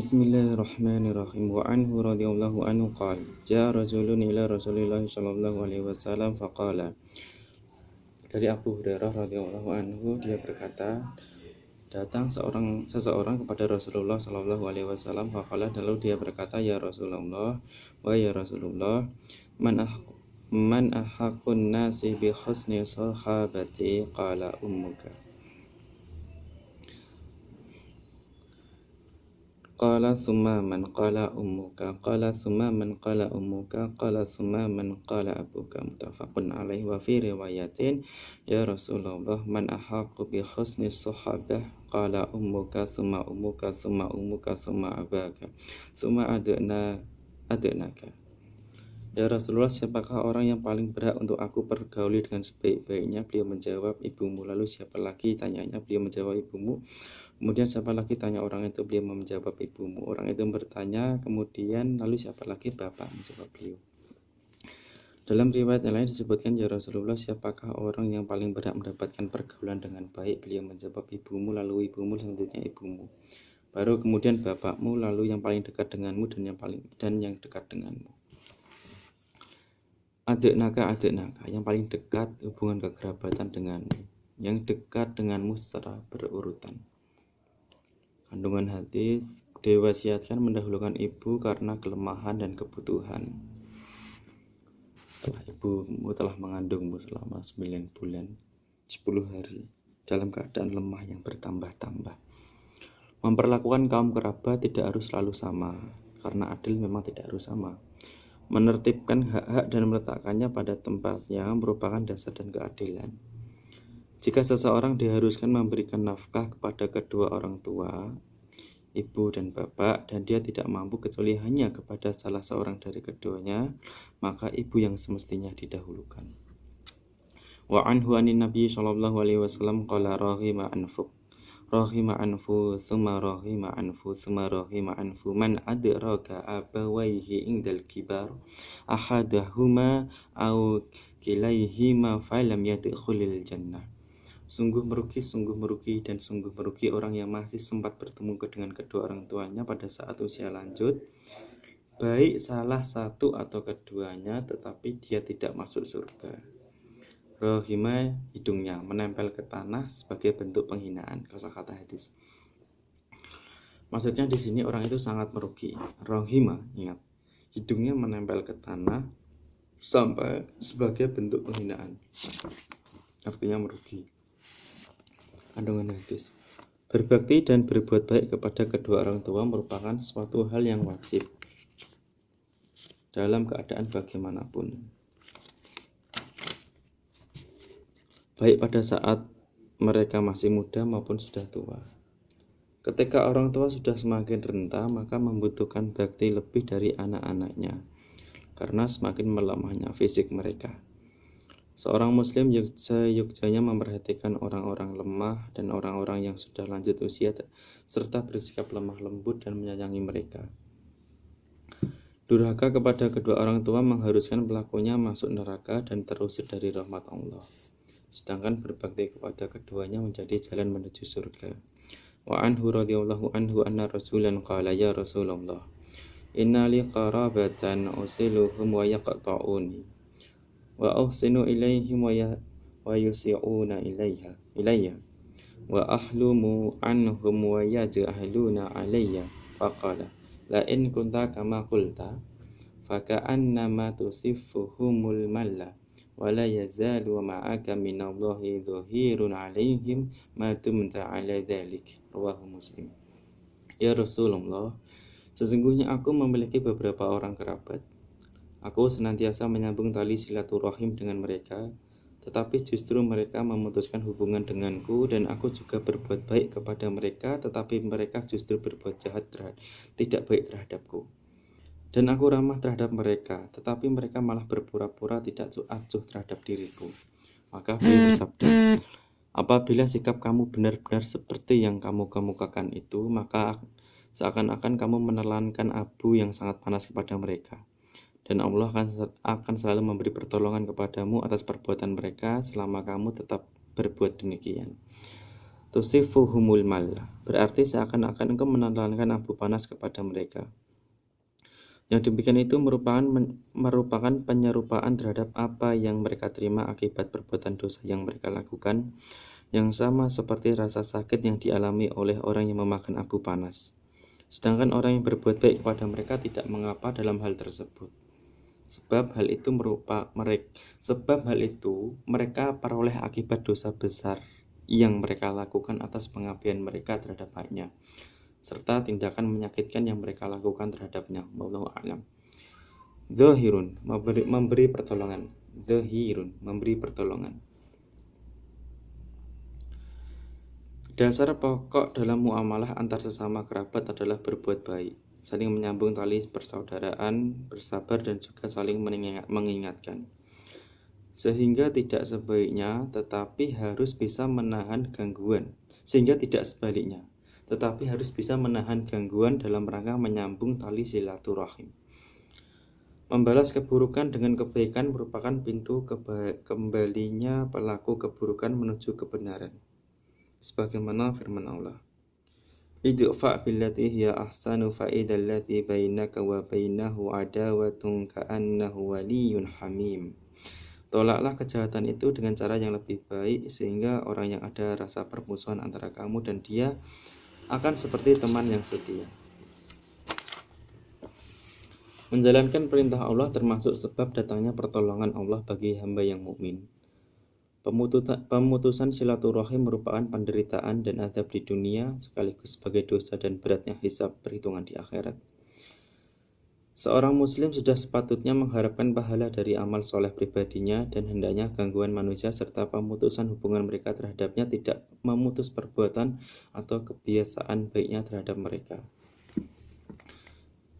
Bismillahirrahmanirrahim. Wa anhu radhiyallahu anhu qala jaa rajulun ila Rasulillah sallallahu alaihi wasallam faqala. Dari Abu Hurairah radhiyallahu anhu, dia berkata, datang seseorang kepada Rasulullah sallallahu alaihi wasallam faqala, lalu dia berkata, ya Rasulullah, wa ya Rasulullah, man ahaqun nasi bi husni sahabati? Qala ummuka. Qala thumma man? Qala ummuka. Qala thumma man? Qala ummuka. Qala thumma man? Qala abuka. Muttafaqun alaihi. Wa fi riwayatin, ya Rasulullah, man ahaqqu bi husni sahabah? Qala ummuka thumma ummuka thumma ummuka thumma abaka thumma adnaka. Ya Rasulullah, siapakah orang yang paling berhak untuk aku pergauli dengan sebaik-baiknya? Beliau menjawab, ibumu. Lalu siapa lagi? Tanyanya. Beliau menjawab, ibumu. Kemudian siapa lagi? Tanya orang itu. Beliau menjawab, ibumu. Orang itu bertanya kemudian, lalu siapa lagi? Bapak. Menjawab beliau. Dalam riwayat yang lain disebutkan, ya Rasulullah, siapakah orang yang paling berhak mendapatkan pergaulan dengan baik? Beliau menjawab, ibumu. Lalu ibumu, selanjutnya ibumu, baru kemudian bapakmu, lalu yang paling dekat denganmu dan yang dekat denganmu. Adeknaka, yang paling dekat hubungan kekerabatan denganmu, yang dekat denganmu secara berurutan. Kandungan hadis, diwasiatkan mendahulukan ibu karena kelemahan dan kebutuhan. Setelah ibumu telah mengandungmu selama 9 bulan 10 hari dalam keadaan lemah yang bertambah-tambah. Memperlakukan kaum kerabat tidak harus selalu sama, karena adil memang tidak harus sama. Menertibkan hak-hak dan meletakkannya pada tempatnya merupakan dasar dan keadilan. Jika seseorang diharuskan memberikan nafkah kepada kedua orang tua, ibu dan bapak, dan dia tidak mampu kecuali hanya kepada salah seorang dari keduanya, maka ibu yang semestinya didahulukan. Wa anhu anin Nabi sallallahu alaihi wasallam qala rahima anfu thumma rahima anfu man adraka abawaihi indal kibar ahadahuma aw kilaihima falam yadkhulil jannah. Sungguh merugi dan sungguh merugi orang yang masih sempat bertemu dengan kedua orang tuanya pada saat usia lanjut, baik salah satu atau keduanya, tetapi dia tidak masuk surga. Rohima, hidungnya menempel ke tanah sebagai bentuk penghinaan. Kosakata hadis. Maksudnya di sini orang itu sangat merugi. Rohima, ingat, hidungnya menempel ke tanah sampai sebagai bentuk penghinaan. Artinya merugi. Kandungan hadis. Berbakti dan berbuat baik kepada kedua orang tua merupakan suatu hal yang wajib dalam keadaan bagaimanapun, baik pada saat mereka masih muda maupun sudah tua. Ketika orang tua sudah semakin renta, maka membutuhkan bakti lebih dari anak-anaknya, karena semakin melemahnya fisik mereka. Seorang muslim seyogyanya memperhatikan orang-orang lemah dan orang-orang yang sudah lanjut usia, serta bersikap lemah lembut dan menyayangi mereka. Durhaka kepada kedua orang tua mengharuskan pelakunya masuk neraka dan terusir dari rahmat Allah, sedangkan berbakti kepada keduanya menjadi jalan menuju surga. Wa anhu radhiyallahu anhu anna rasulan qala, ya Rasulullah, inna li qarabatan usiluhum wa yaqta'uni wa uhsinu ilaihim wa yusi'una ilayya wa ahlumu anhum wa yaj'aluna alayya. Faqala, la in kunta kama qulta faka'annama tusifuhumul malla wala yazalu ma'aka minallahi dhahirun alaihim ma dumta ala dhalik. Rawahu Muslim. Ya Rasulullah, sesungguhnya aku memiliki beberapa orang kerabat. Aku senantiasa menyambung tali silaturahim dengan mereka, tetapi justru mereka memutuskan hubungan denganku, dan aku juga berbuat baik kepada mereka, tetapi mereka justru berbuat jahat tidak baik terhadapku. Dan aku ramah terhadap mereka, tetapi mereka malah berpura-pura tidak acuh terhadap diriku. Maka beliau bersabda, apabila sikap kamu benar-benar seperti yang kamu kemukakan itu, maka seakan-akan kamu menelankan abu yang sangat panas kepada mereka. Dan Allah akan selalu memberi pertolongan kepadamu atas perbuatan mereka selama kamu tetap berbuat demikian. tusifuhumul mal, berarti seakan-akan engkau menelankan abu panas kepada mereka. Yang demikian itu merupakan penyerupaan terhadap apa yang mereka terima akibat perbuatan dosa yang mereka lakukan, yang sama seperti rasa sakit yang dialami oleh orang yang memakan abu panas. Sedangkan orang yang berbuat baik kepada mereka tidak mengapa dalam hal tersebut. Sebab hal itu mereka peroleh akibat dosa besar yang mereka lakukan atas pengabaian mereka terhadap haknya, serta tindakan menyakitkan yang mereka lakukan terhadapnya. Wallahu a'lam. Dzahirun, memberi pertolongan. Dzahirun, memberi pertolongan. Dasar pokok dalam muamalah antar sesama kerabat adalah berbuat baik, saling menyambung tali persaudaraan, bersabar, dan juga saling mengingatkan. Sehingga tidak sebaliknya, tetapi harus bisa menahan gangguan. Gangguan dalam rangka menyambung tali silaturahim. Membalas keburukan dengan kebaikan merupakan pintu kembalinya pelaku keburukan menuju kebenaran. Sebagaimana firman Allah, idfa' billati hiya ahsanu fa idzal lati bainaka wa bainahu adawatun ka'annahu waliyyun hamim. Tolaklah kejahatan itu dengan cara yang lebih baik, sehingga orang yang ada rasa permusuhan antara kamu dan dia akan seperti teman yang setia. Menjalankan perintah Allah termasuk sebab datangnya pertolongan Allah bagi hamba yang mukmin. Pemutusan silaturahim merupakan penderitaan dan azab di dunia, sekaligus sebagai dosa dan beratnya hisab perhitungan di akhirat. Seorang muslim sudah sepatutnya mengharapkan pahala dari amal soleh pribadinya, dan hendaknya gangguan manusia serta pemutusan hubungan mereka terhadapnya tidak memutus perbuatan atau kebiasaan baiknya terhadap mereka.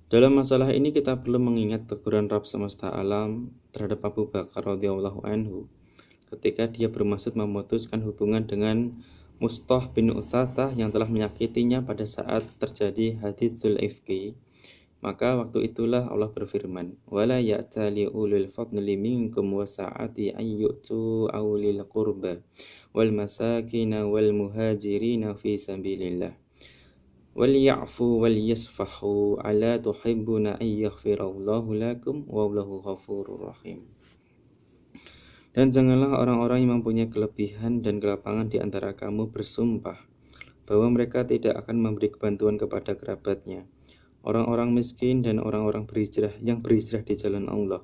Dalam masalah ini kita perlu mengingat teguran Rabb semesta alam terhadap Abu Bakar radhiyallahu anhu ketika dia bermaksud memutuskan hubungan dengan Mustah bin Utsasah yang telah menyakitinya pada saat terjadi haditsul ifki. Maka waktu itulah Allah berfirman, wala ya'tali ulul fadli minkum wasa'ati ayyutu awlil qurba wal masakina wal muhajirina fi sabilillah wal ya'fu wal yasfahu ala tuhibbuna ayyaghfirallahu lakum wallahu ghafurur rahim. Dan janganlah orang-orang yang mempunyai kelebihan dan kelapangan di antara kamu bersumpah bahwa mereka tidak akan memberi bantuan kepada kerabatnya, orang-orang miskin dan orang-orang yang berhijrah di jalan Allah,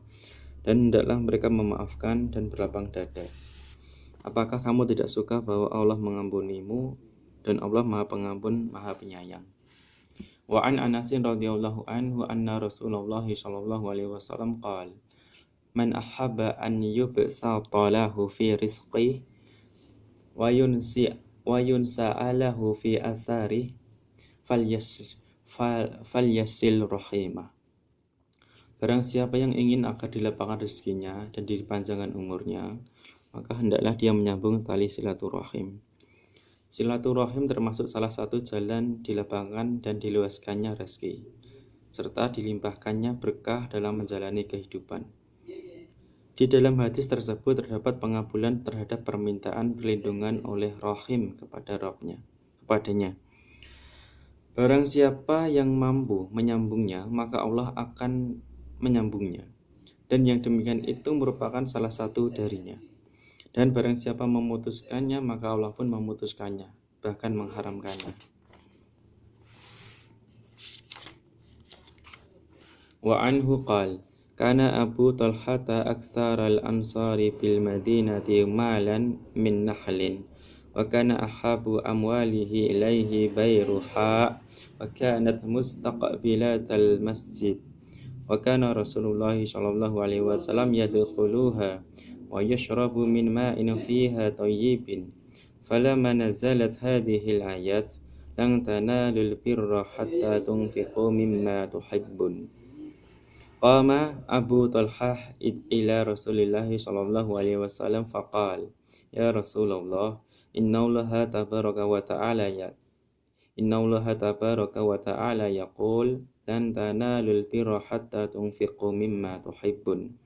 dan hendaklah mereka memaafkan dan berlapang dada. Apakah kamu tidak suka bahwa Allah mengampunimu dan Allah Maha Pengampun, Maha Penyayang? Wa an Anasin radhiyallahu anhu anna Rasulullah sallallahu alaihi wasallam qala, man ahabba an yubsata lahu fi rizqihi wa yunsa'alahu fi atharihi falyasil rahimah. Barang siapa yang ingin agar dilapangkan rezekinya dan dipanjangkan umurnya, maka hendaklah dia menyambung tali silaturahim. Silaturahim termasuk salah satu jalan dilapangkan dan diluaskannya rezeki, serta dilimpahkannya berkah dalam menjalani kehidupan. Di dalam hadis tersebut terdapat pengabulan terhadap permintaan perlindungan oleh rahim kepadanya. Barang siapa yang mampu menyambungnya, maka Allah akan menyambungnya. Dan yang demikian itu merupakan salah satu darinya. Dan barang siapa memutuskannya, maka Allah pun memutuskannya, bahkan mengharamkannya. Wa anhu qala, kana Abu Talhata aktsaral ansari bil madinati malan min nahlin, wa kana ahabu amwalihi ilaihi bayruha, wa kanat mustaqbilatal masjid, wa kana Rasulullah sallallahu alaihi wasallam yadkhuluha wa yashrabu min ma'in fiha tayyibin. Falamma nazalat hadhihi al-ayat lan tanalul birra hatta tunfiqu mimma tuhibbun. Qama Abu Talhah ila Rasulillah sallallahu alaihi wasallam faqala, ya Rasulullah, innallaha tabaraka wa ta'ala yaqul lan tanalul birra hatta tunfiqu mimma tuhibbun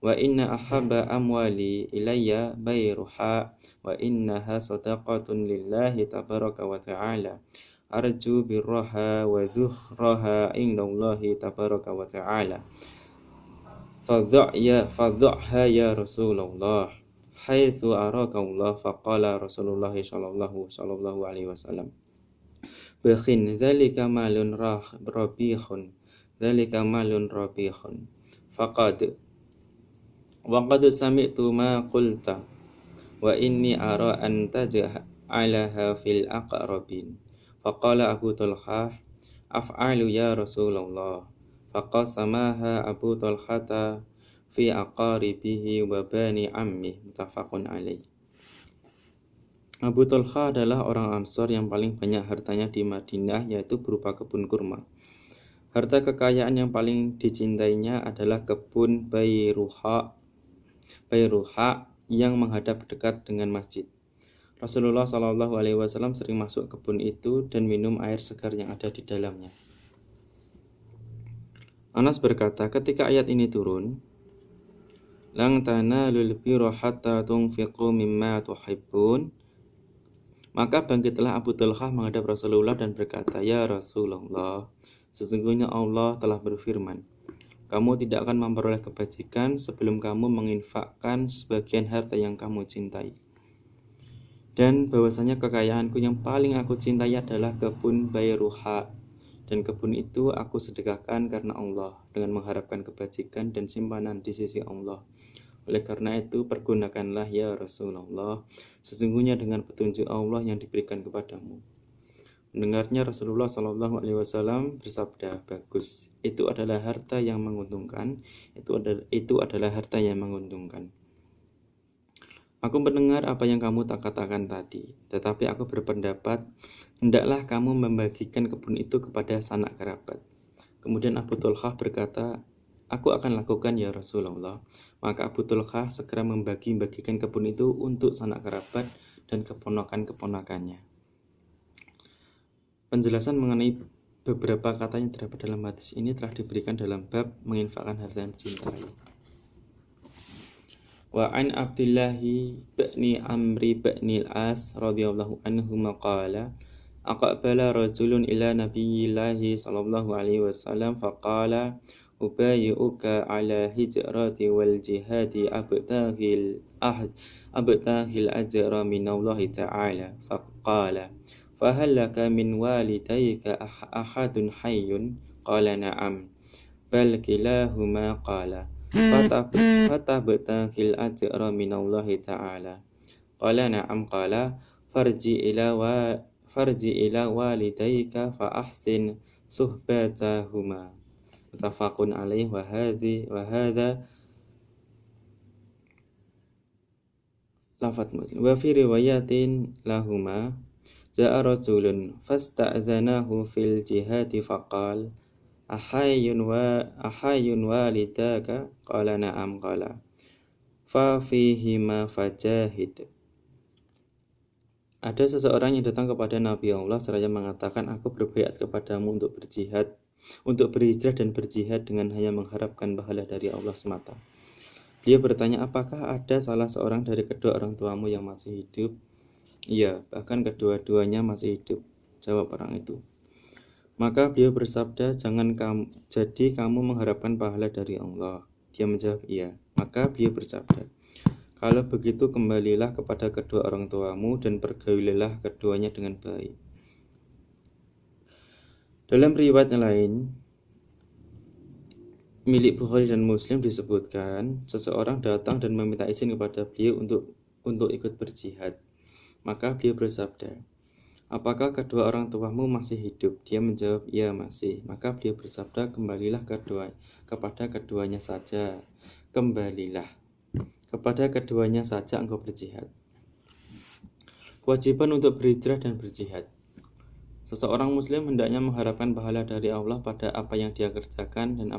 wa inna ahabba amwali ilayya bayruha wa innaha sadaqatun lillahi tabaraka wa ta'ala arju birraha wa dhuhraha indallahi tabaraka wa ta'ala fadha'ha ya Rasulullah haitsu araka Allah. Faqala Rasulullah sallallahu alaihi wasallam bakhin dzalika malun rabihun dzalika malun rabihun faqad waqad sami'tu ma qulta wa inni ara an taj'alaha fil aqrabin. Faqala Abu Talhah af'alu ya Rasulullah. Faqasamaha Abu Talhata fi aqaribihi wa bani ammi. Muttafaqun alaih. Abu Talhah adalah orang Ansor yang paling banyak hartanya di Madinah, yaitu berupa kebun kurma. Harta kekayaan yang paling dicintainya adalah kebun Bayruha yang menghadap dekat dengan masjid. Rasulullah Shallallahu Alaihi Wasallam sering masuk kebun itu dan minum air segar yang ada di dalamnya. Anas berkata, ketika ayat ini turun, "Lang tanalul birra hatta tunfiqu mimma tuhibbun," maka bangkitlah Abu Talhah menghadap Rasulullah dan berkata, "Ya Rasulullah, sesungguhnya Allah telah berfirman, kamu tidak akan memperoleh kebajikan sebelum kamu menginfakkan sebagian harta yang kamu cintai. Dan bahwasanya kekayaanku yang paling aku cintai adalah kebun Bayruha, dan kebun itu aku sedekahkan karena Allah dengan mengharapkan kebajikan dan simpanan di sisi Allah. Oleh karena itu pergunakanlah ya Rasulullah sesungguhnya dengan petunjuk Allah yang diberikan kepadamu." Mendengarnya Rasulullah Shallallahu Alaihi Wasallam bersabda, "Bagus, itu adalah harta yang menguntungkan. Itu adalah harta yang menguntungkan. Aku mendengar apa yang kamu katakan tadi, tetapi aku berpendapat hendaklah kamu membagikan kebun itu kepada sanak kerabat." Kemudian Abu Talhah berkata, "Aku akan lakukan ya Rasulullah." Maka Abu Talhah segera membagikan kebun itu untuk sanak kerabat dan keponakan-keponakannya. Penjelasan mengenai beberapa kata yang terdapat dalam hadis ini telah diberikan dalam bab menginfakkan harta yang dicintai. Wa an Abdullah bin Amri bin al-As radhiyallahu anhu maqala aqbala rajulun ila nabiyillahi sallallahu alaihi wasallam faqala ubayyuka ala hijrati wal jihadi abtaghil ajra minallahi ta'ala. Faqala fahal laka min walidayka ahadun hayyun? Qala na'am. Bal kilahuma qala fatabtaghil ajra minallahi ta'ala. Qala na'am. Qala farji ila walidayka fa ahsin suhbatahuma. Muttafaqun alaih wa hadha lafadz Muslim. Wa fi riwayatin lahuma ja'a rajulun fasta'dzanahu fil jihadi faqal ahayyun walidaka? Qala na'am. Qala fa fihima fajahid. Ada seseorang yang datang kepada Nabi Allah seraya mengatakan, "Aku berbaiat kepadamu untuk berhijrah dan berjihad dengan hanya mengharapkan pahala dari Allah semata." Beliau bertanya, "Apakah ada salah seorang dari kedua orang tuamu yang masih hidup?" "Iya, bahkan kedua-duanya masih hidup," jawab orang itu. Maka beliau bersabda, jadi kamu mengharapkan pahala dari Allah?" Dia menjawab, "Iya." Maka beliau bersabda, "Kalau begitu kembalilah kepada kedua orang tuamu dan pergaulilah keduanya dengan baik." Dalam riwayat lain milik Bukhari dan Muslim disebutkan, seseorang datang dan meminta izin kepada beliau untuk ikut berjihad. Maka beliau bersabda, "Apakah kedua orang tuamu masih hidup?" Dia menjawab, "Iya, masih." Maka beliau bersabda, "Kembalilah kepada keduanya saja. Kembalilah kepada keduanya saja engkau berjihad." Kewajiban untuk berhijrah dan berjihad. Seseorang muslim hendaknya mengharapkan pahala dari Allah pada apa yang dia kerjakan dan apa